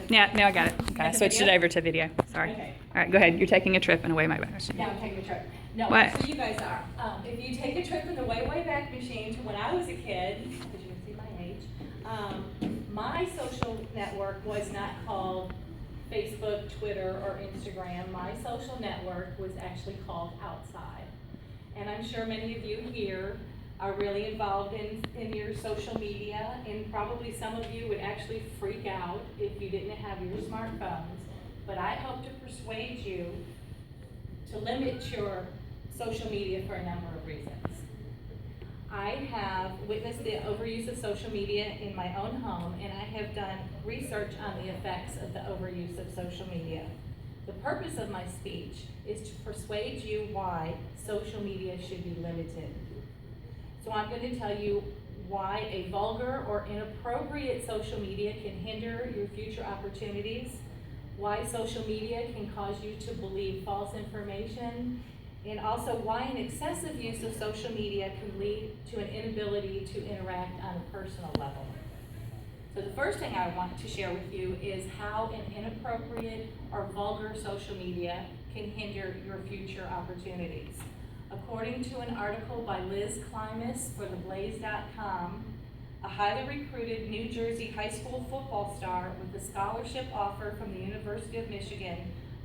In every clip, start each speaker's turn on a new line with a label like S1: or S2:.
S1: Yeah, now I got it. Okay, I switched it over to video. Sorry.
S2: Okay.
S1: All right, go ahead. You're taking a trip and away my back machine.
S2: Now I'm taking a trip. No,
S1: What?
S2: so you guys are. If you take a trip in the way back machine to when I was a kid, because you can see my age, my social network was not called Facebook, Twitter, or Instagram. My social network was actually called Outside. And I'm sure many of you here are really involved in your social media, and probably some of you would actually freak out if you didn't have your smartphones. But I hope to persuade you to limit your social media for a number of reasons. I have witnessed the overuse of social media in my own home, and I have done research on the effects of the overuse of social media. The purpose of my speech is to persuade you why social media should be limited. So I'm going to tell you why a vulgar or inappropriate social media can hinder your future opportunities, why social media can cause you to believe false information, and also why an excessive use of social media can lead to an inability to interact on a personal level. So the first thing I want to share with you is how an inappropriate or vulgar social media can hinder your future opportunities. According to an article by Liz Klimas for theblaze.com, a highly recruited New Jersey high school football star with a scholarship offer from the University of Michigan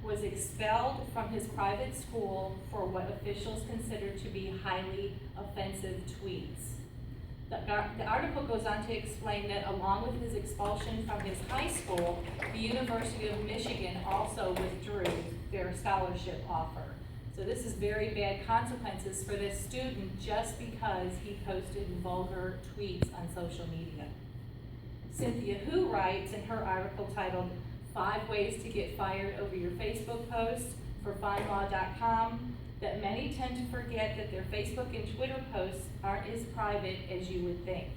S2: was expelled from his private school for what officials consider to be highly offensive tweets. The article goes on to explain that along with his expulsion from his high school, the University of Michigan also withdrew their scholarship offer. So this is very bad consequences for this student just because he posted vulgar tweets on social media. Cynthia Hu writes in her article titled 5 Ways to Get Fired Over Your Facebook Posts for FindLaw.com that many tend to forget that their Facebook and Twitter posts aren't as private as you would think.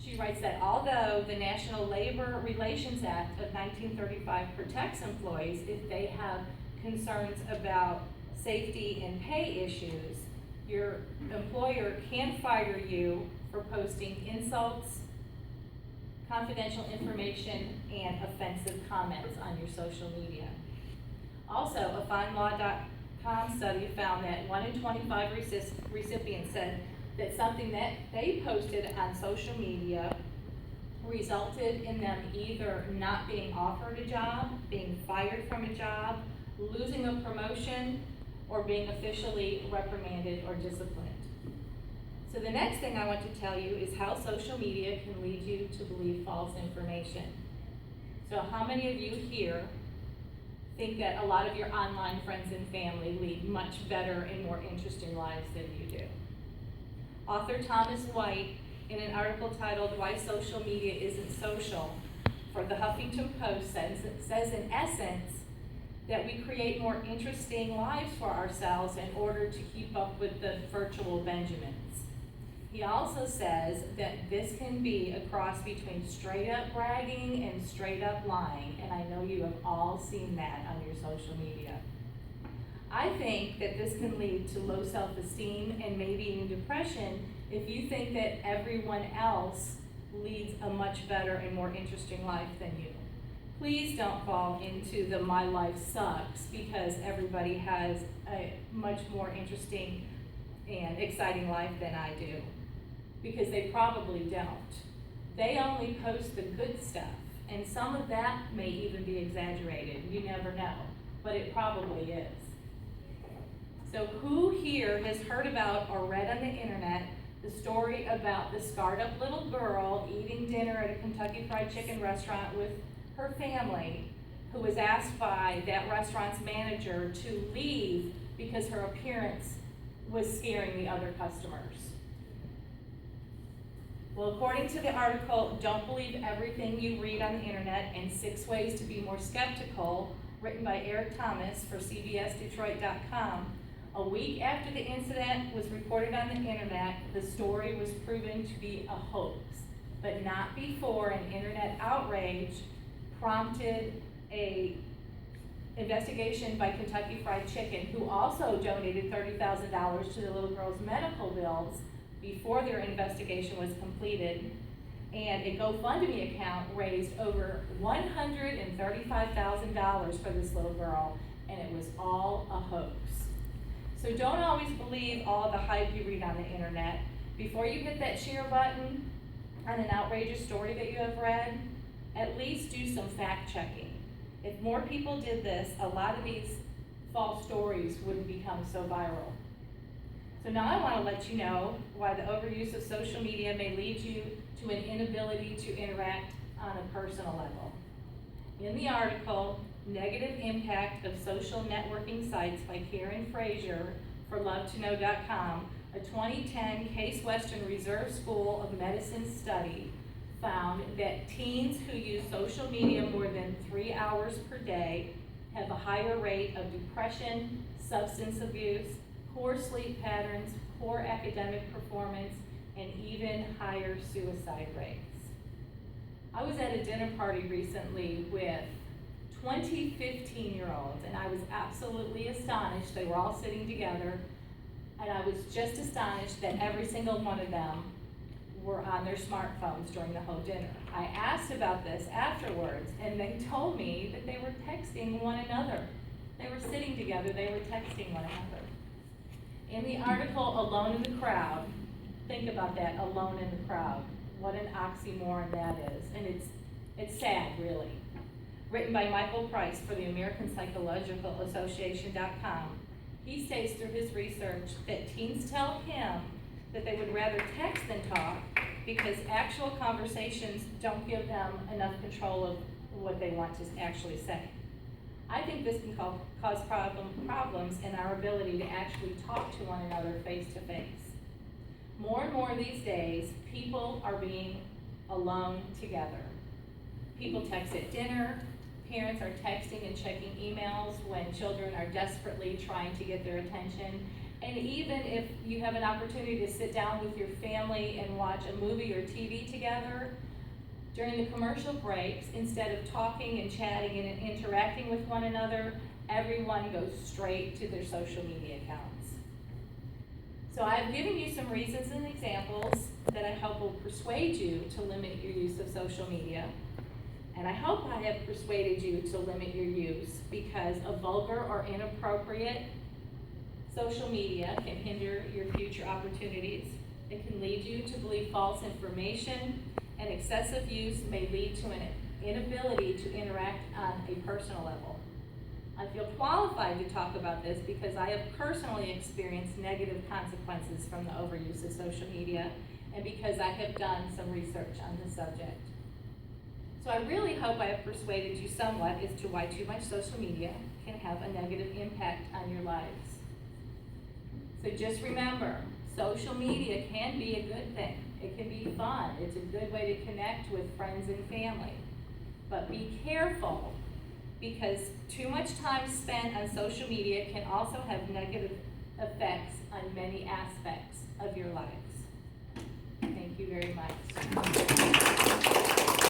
S2: She writes that although the National Labor Relations Act of 1935 protects employees if they have concerns about safety and pay issues, your employer can fire you for posting insults, confidential information, and offensive comments on your social media. Also, a FindLaw.com study found that 1 in 25 recipients said that something that they posted on social media resulted in them either not being offered a job, being fired from a job, losing a promotion, or being officially reprimanded or disciplined. So the next thing I want to tell you is how social media can lead you to believe false information. So how many of you here think that a lot of your online friends and family lead much better and more interesting lives than you do? Author Thomas White, in an article titled Why Social Media Isn't Social, for the Huffington Post, says in essence that we create more interesting lives for ourselves in order to keep up with the virtual Benjamins. He also says that this can be a cross between straight up bragging and straight up lying, and I know you have all seen that on your social media. I think that this can lead to low self-esteem and maybe even depression if you think that everyone else leads a much better and more interesting life than you. Please don't fall into the my life sucks because everybody has a much more interesting and exciting life than I do. Because they probably don't. They only post the good stuff, and some of that may even be exaggerated. You never know, but it probably is. So who here has heard about or read on the internet the story about the scarred up little girl eating dinner at a Kentucky Fried Chicken restaurant with her family, who was asked by that restaurant's manager to leave because her appearance was scaring the other customers? Well, according to the article, Don't Believe Everything You Read on the Internet and 6 Ways to Be More Skeptical, written by Eric Thomas for CBSDetroit.com, a week after the incident was reported on the internet, the story was proven to be a hoax, but not before an internet outrage prompted a investigation by Kentucky Fried Chicken, who also donated $30,000 to the little girl's medical bills before their investigation was completed. And a GoFundMe account raised over $135,000 for this little girl, and it was all a hoax. So don't always believe all the hype you read on the internet. Before you hit that share button on an outrageous story that you have read, at least do some fact checking. If more people did this, a lot of these false stories wouldn't become so viral. So now I want to let you know why the overuse of social media may lead you to an inability to interact on a personal level. In the article, Negative Impact of Social Networking Sites by Karen Frazier for LoveToKnow.com, a 2010 Case Western Reserve School of Medicine study found that teens who use social media more than 3 hours per day have a higher rate of depression, substance abuse, poor sleep patterns, poor academic performance, and even higher suicide rates. I was at a dinner party recently with 20 15-year-olds, and I was absolutely astonished. They were all sitting together, and I was just astonished that every single one of them were on their smartphones during the whole dinner. I asked about this afterwards, and they told me that they were texting one another. They were sitting together, they were texting one another. In the article, Alone in the Crowd, think about that, alone in the crowd. What an oxymoron that is. And it's sad, really. Written by Michael Price for the American Psychological Association.com. He states through his research that teens tell him that they would rather text than talk because actual conversations don't give them enough control of what they want to actually say. I think this can cause problems in our ability to actually talk to one another face to face. More and more these days, people are being alone together. People text at dinner, parents are texting and checking emails when children are desperately trying to get their attention. And even if you have an opportunity to sit down with your family and watch a movie or TV together, during the commercial breaks, instead of talking and chatting and interacting with one another, everyone goes straight to their social media accounts. So I've given you some reasons and examples that I hope will persuade you to limit your use of social media. And I hope I have persuaded you to limit your use, because a vulgar or inappropriate social media can hinder your future opportunities. It can lead you to believe false information, and excessive use may lead to an inability to interact on a personal level. I feel qualified to talk about this because I have personally experienced negative consequences from the overuse of social media, and because I have done some research on the subject. So I really hope I have persuaded you somewhat as to why too much social media can have a negative impact on your lives. So just remember, social media can be a good thing. It can be fun. It's a good way to connect with friends and family. But be careful, because too much time spent on social media can also have negative effects on many aspects of your lives. Thank you very much.